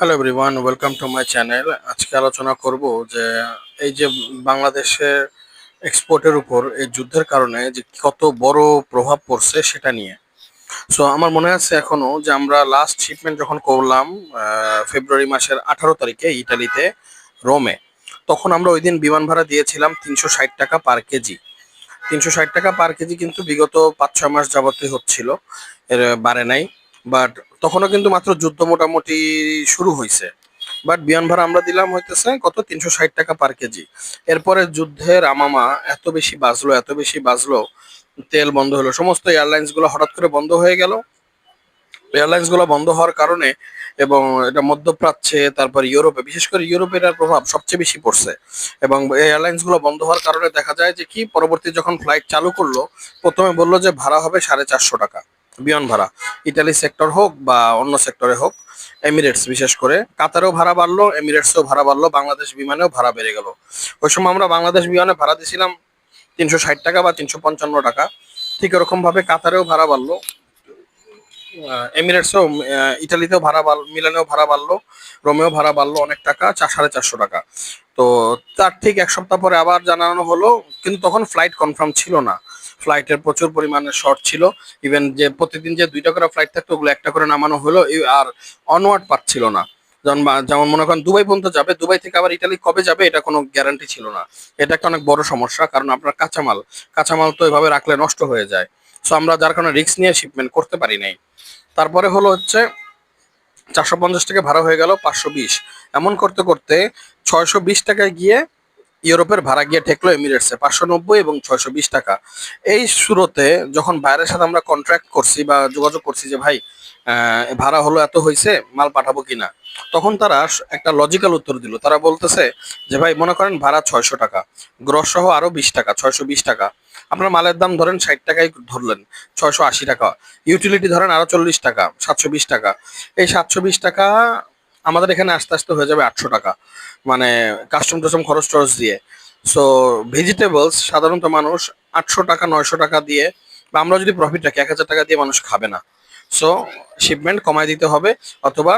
Hello everyone, welcome to my channel. আজকে আলোচনা করব যে এই যে বাংলাদেশের এক্সপোর্টের উপর এই যুদ্ধের কারণে যে কত বড় প্রভাব পড়ছে সেটা নিয়ে। সো আমার মনে আছে এখনো যে আমরা লাস্ট শিপমেন্ট যখন করলাম ফেব্রুয়ারি মাসের 18 তারিখে ইটালিতে, রোমে। তখন আমরা ওই দিন বিমান ভাড়া দিয়েছিলাম 360 টাকা পার কেজি। 360 টাকা পার কেজি কিন্তু বিগত 5-6 মাস যাবতই হচ্ছিল, এর বাড়ে নাই। বাট তখনও কিন্তু মাত্র যুদ্ধ মোটামুটি শুরু হয়েছে। বাট বিমান ভাড়া আমরা দিলাম হইতেছে কত, 360 টাকা পার কেজি। এরপরে যুদ্ধের আমামা এত বেশি বাজলো, এত বেশি বাজলো, তেল বন্ধ হলো, সমস্ত এয়ারলাইন্স গুলো হঠাৎ করে বন্ধ হয়ে গেল। এয়ারলাইন্স গুলো বন্ধ হওয়ার কারণে এবং এটা মধ্যপ্রাচ্যে, তারপর ইউরোপে, বিশেষ করে ইউরোপের এর প্রভাব সবচেয়ে বেশি পড়ছে। এবং এয়ারলাইন্স গুলো বন্ধ হওয়ার কারণে দেখা যায় যে কি, পরবর্তী যখন ফ্লাইট চালু করলো, প্রথমে বললো যে ভাড়া হবে 450 টাকা বিমান ভাড়া। ইটালি সেক্টর হোক বা অন্য সেক্টরে হোক, এমিরেটস বিশেষ করে, কাতারেও ভাড়া বাড়লো, এমিরেটসেও ভাড়া বাড়লো, বাংলাদেশ বিমানেও ভাড়া বেড়ে গেল। ওই সময় আমরা বাংলাদেশ বিমানে ভাড়া দিছিলাম 360 টাকা বা 355 টাকা। ঠিক এরকম ভাবে কাতারেও ভাড়া বাড়লো, এমিরেটসও, ইটালিতেও ভাড়া বাড়লো, মিলানেও ভাড়া বাড়লো, রোমেও ভাড়া বাড়লো অনেক টাকা, 450 টাকা। তো তার ঠিক এক সপ্তাহ পরে আবার জানানো হলো, কিন্তু তখন ফ্লাইট কনফার্ম ছিল না। ফ্লাইটের প্রচুর পরিমাণে শর্ট ছিল। ইভেন যে প্রতিদিন যে 2টা করে ফ্লাইট থাকতো, ওগুলো একটা করে নামানো হলো, আর অনওয়ার্ড পাচ্ছিল না। যেমন যেমন মনে করেন দুবাই পর্যন্ত যাবে, দুবাই থেকে আবার ইটালি কবে যাবে এটা কোনো গ্যারান্টি ছিল না। এটা একটা অনেক বড় সমস্যা, কারণ আপনার কাঁচামাল, কাঁচামাল তো এভাবে রাখলে নষ্ট হয়ে যায়। সো আমরা যার কারণে রিস্ক নিয়ে শিপমেন্ট করতে পারি নাই। তারপরে হলো হচ্ছে 450 টাকা ভাড়া হয়ে গেল 520। এমন করতে করতে 620 টাকায় গিয়ে ইউরোপের ভাড়া গিয়ে ঠেকলো এমিরেটসে 590 এবং 620 টাকা। এই শুরুতে যখন বাইরের সাথে আমরা কন্ট্রাক্ট করছি বা যোগাযোগ করছি যে ভাই, ভাড়া হলো এত হয়েছে, মাল পাঠাবো কিনা, তখন তারা একটা লজিক্যাল উত্তর দিল। তারা বলতেছে যে ভাই, মনে করেন ভাড়া 600 টাকা, গ্রস সহ আরো 20 টাকা, 620 টাকা। আপনার মালের দাম ধরেন 60 টাকাই ধরলেন, 680 টাকা। ইউটিলিটি ধরেন আরো 40 টাকা, 720 টাকা। এই 720 টাকা আমাদের এখানে আস্তে আস্তে হয়ে যাবে 800 টাকা, মানে কাস্টম টাস্টম খরচ টরচ দিয়ে। সো ভেজিটেবলস সাধারণত মানুষ 800 টাকা 900 টাকা দিয়ে, বা আমরা যদি প্রফিট রাখি 1000 টাকা দিয়ে, মানুষ খাবে না। সো শিপমেন্ট কমায় দিতে হবে, অথবা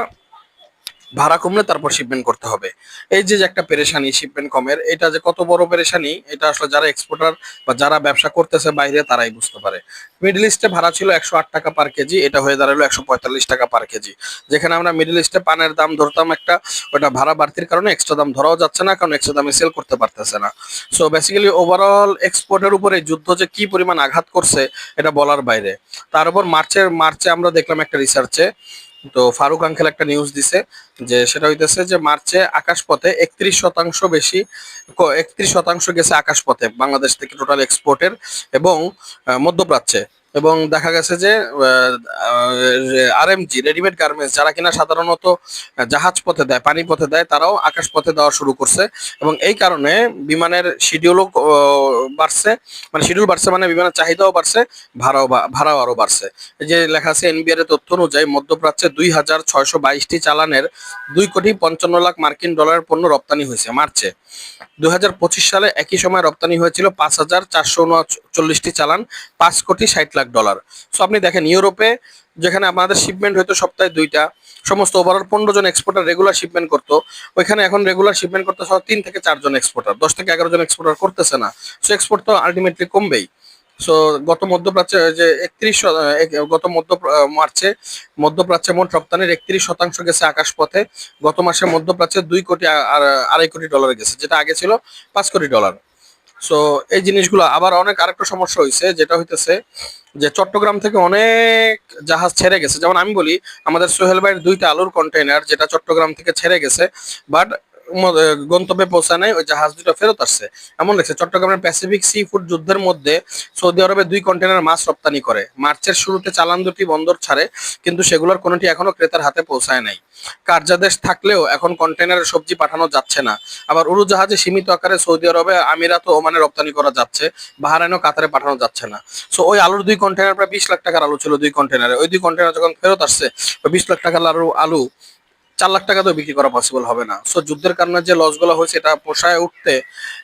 ভাড়া কমলে তারপর শিপমেন্ট করতে হবে। এই যে যে একটা পেরেশানি শিপমেন্ট কমের, এটা যে কত বড় পেরেশানি, এটা আসলে যারা এক্সপোর্টার বা যারা ব্যবসা করতেছে বাইরে তারাই বুঝতে পারে। মিডল ইস্টে ভাড়া ছিল 108 টাকা পার কেজি, এটা হয়ে দাঁড়ালো 145 টাকা পার কেজি। যেখানে আমরা মিডল ইস্টে পানের দাম ধরতাম একটা, ওটা ভাড়া বাড়তির কারণে এক্সট্রা দাম ধরাও যাচ্ছে না, কারণ এক্সট্রা দামে সেল করতে পারতেছে না। সো বেসিক্যালি ওভারঅল এক্সপোর্টের উপরে যুদ্ধ যে কি পরিমাণ আঘাত করছে এটা বলার বাইরে। তার উপর মার্চে আমরা দেখলাম একটা রিসার্চে, তো ফারুক আঙ্কেল একটা নিউজ দিছে, যে সেটা হইতেছে যে মার্চে আকাশপথে 31% বেশি, 31% গেছে আকাশপথে বাংলাদেশ থেকে টোটাল এক্সপোর্টের, এবং মধ্যপ্রাচ্যে। এবং দেখা গেছে যে আরএমজি রেডিমেড গার্মেন্টস, যারা কিনা সাধারণত জাহাজ পথে দেয়, পানি পথে দেয়, তারাও আকাশ পথে দেওয়া শুরু করছে। এবং এই কারণে বিমানের শিডিউলও বাড়ছে, মানে শিডিউল বাড়ছে মানে বিমানের চাহিদাও বাড়ছে, ভাড়াও আরো বাড়ছে। এই যে লেখা আছে এনবিআর এর তথ্য অনুযায়ী মধ্যপ্রাচ্যে 2622টি চালানের 2,55,00,000 মার্কিন ডলারের পণ্য রপ্তানি হয়েছে মার্চে। 2025 সালে একই সময় রপ্তানি হয়েছিল 5,439টি চালান, 5,60,00,000 ডলার। সো আপনি দেখেন, ইউরোপে যেখানে আমাদের শিপমেন্ট হয়তো সপ্তাহে 2টা, সমস্ত ওভারঅল 15 জন এক্সপোর্টার রেগুলার শিপমেন্ট করতো, ওইখানে এখন রেগুলার শিপমেন্ট করতে সহ 3 থেকে 4 জন এক্সপোর্টার, 10 থেকে 11 জন এক্সপোর্টার করতেছে না। সো এক্সপোর্ট তো আলটিমেটলি কমবেই। সো গত মধ্যপ্রাচ্যে যে মার্চে মধ্যপ্রাচ্যে মোট রপ্তানির 31% গেছে আকাশপথে। গত মাসে মধ্যপ্রাচ্যে 2 কোটি আর 2.5 কোটি ডলার গেছে, যেটা আগে ছিল 5 কোটি ডলার। সো এই জিনিসগুলো আবার অনেক আরেকটা সমস্যা হয়েছে, যেটা হইতেছে যে চট্টগ্রাম থেকে অনেক জাহাজ ছেড়ে গেছে। যেমন আমি বলি, আমাদের সোহেল ভাইয়ের 2টা আলুর কন্টেইনার যেটা চট্টগ্রাম থেকে ছেড়ে গেছে, বাট গন্তব্যে পৌঁছায় নাই, ওই জাহাজ দুটো ফেরত আসছে। এমন লাগছে চট্টগ্রামের প্যাসিফিক সি ফুড যুদ্ধের মধ্যে সৌদি আরবে 2 কন্টেইনার মাছ রপ্তানি করে, মার্চের শুরুতে চালান দুটি বন্দর ছাড়ে, কিন্তু সেগুলোর কোনোটি এখনো ক্রেতার হাতে পৌঁছায় নাই। কার্যাদেশ থাকলেও এখন কন্টেইনারে সবজি পাঠানো যাচ্ছে না। আবার উড়োজাহাজে সীমিত আকারে সৌদি আরবে, আমিরাত ও ওমানে রপ্তানি করা যাচ্ছে, বাহরাইন ও কাতারে পাঠানো যাচ্ছে না। সো ওই আলুর 2 কন্টেইনার প্রায় 20 লাখ টাকার আলু ছিল 2 কন্টেইনারে, ওই 2 কন্টেইনার যখন ফেরত আসছে, ওই 20 লাখ টাকার আলু 4 লাখ টাকাতেও বিক্রি করা পসিবল হবে না। সো যুদ্ধের কারণে যে লস গুলো হয়েছে, এটা পোষায় উঠতে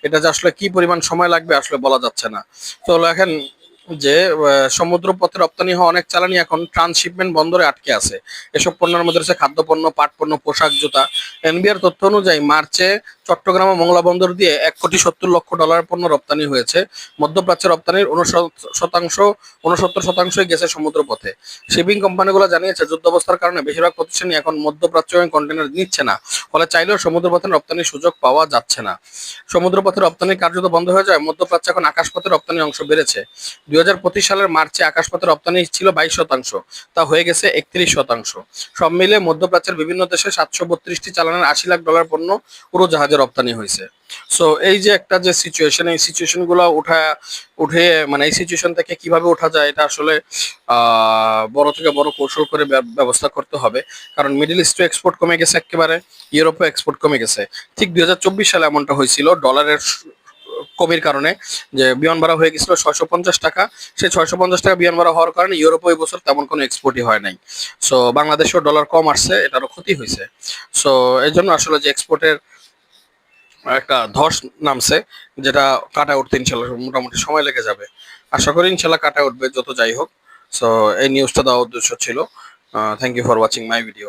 এটা যে আসলে কি পরিমাণ সময় লাগবে আসলে বলা যাচ্ছে না। তো দেখেন, যে সমুদ্রপথে রপ্তানি হওয়া অনেক জ্বালানি এখন ট্রান্সশিপমেন্ট বন্দরে আটকে আছে। এসব পণ্যের মধ্যে রয়েছে খাদ্যপণ্য, পাটপণ্য, পোশাক, জুতা। এনবিআর তথ্য অনুযায়ী মার্চে চট্টগ্রাম ও মংলা বন্দর দিয়ে 1,70,00,000 পণ্য রপ্তানি হয়েছে। মধ্যপ্রাচ্যে রপ্তানির 69%ই গেছে সমুদ্রপথে। শিপিং কোম্পানিগুলো জানিয়েছে যুদ্ধাবস্থার কারণে বেশিরভাগ প্রতিষ্ঠানই এখন মধ্যপ্রাচ্য কন্টেনার নিচ্ছে না, ফলে চাইলেও সমুদ্রপথে রপ্তানির সুযোগ পাওয়া যাচ্ছে না। সমুদ্রপথে রপ্তানি কার্যত বন্ধ হয়ে যায়, মধ্যপ্রাচ্যে এখন আকাশপথে রপ্তানির অংশ বেড়েছে। 2025 সালের মার্চে আকাশপথে রপ্তানি ছিল 22%, তা হয়ে গেছে 31%। সব মিলে মধ্যপ্রাচ্যের বিভিন্ন দেশে 732টি চালানের $80 লাখ পণ্য উড়োজাহাজে রপ্তানি হয়েছে। সো এই যে একটা যে সিচুয়েশন, এই সিচুয়েশন গুলো উঠে মানে এই সিচুয়েশন থেকে কিভাবে ওঠা যায়, এটা আসলে বড় থেকে বড় কৌশল করে ব্যবস্থা করতে হবে। কারণ মিডল ইস্টে এক্সপোর্ট কমে গেছে একেবারে, ইউরোপে এক্সপোর্ট কমে গেছে। ঠিক 2024 সালে এমনটা হয়েছিল ডলারের কমির কারণে, যে বিমান ভাড়া হয়ে গেছিল 650 টাকা। সেই 650 টাকা বিমান ভাড়া হওয়ার কারণে ইউরোপে ওই বছর তেমন কোনো এক্সপোর্টই হয় নাই। সো বাংলাদেশেও ডলার কম আসছে, এটারও ক্ষতি হয়েছে। সো এই জন্য আসলে যে এক্সপোর্টের একটা ধস নামছে, যেটা কাটা উঠতে ইনশাল্লাহ মোটামুটি সময় লেগে যাবে। আশা করি ইনশাল্লাহ কাটা উঠবে যত যাই হোক। সো এই নিউজটা দেওয়ার উদ্দেশ্য ছিল। Thank you for watching my video.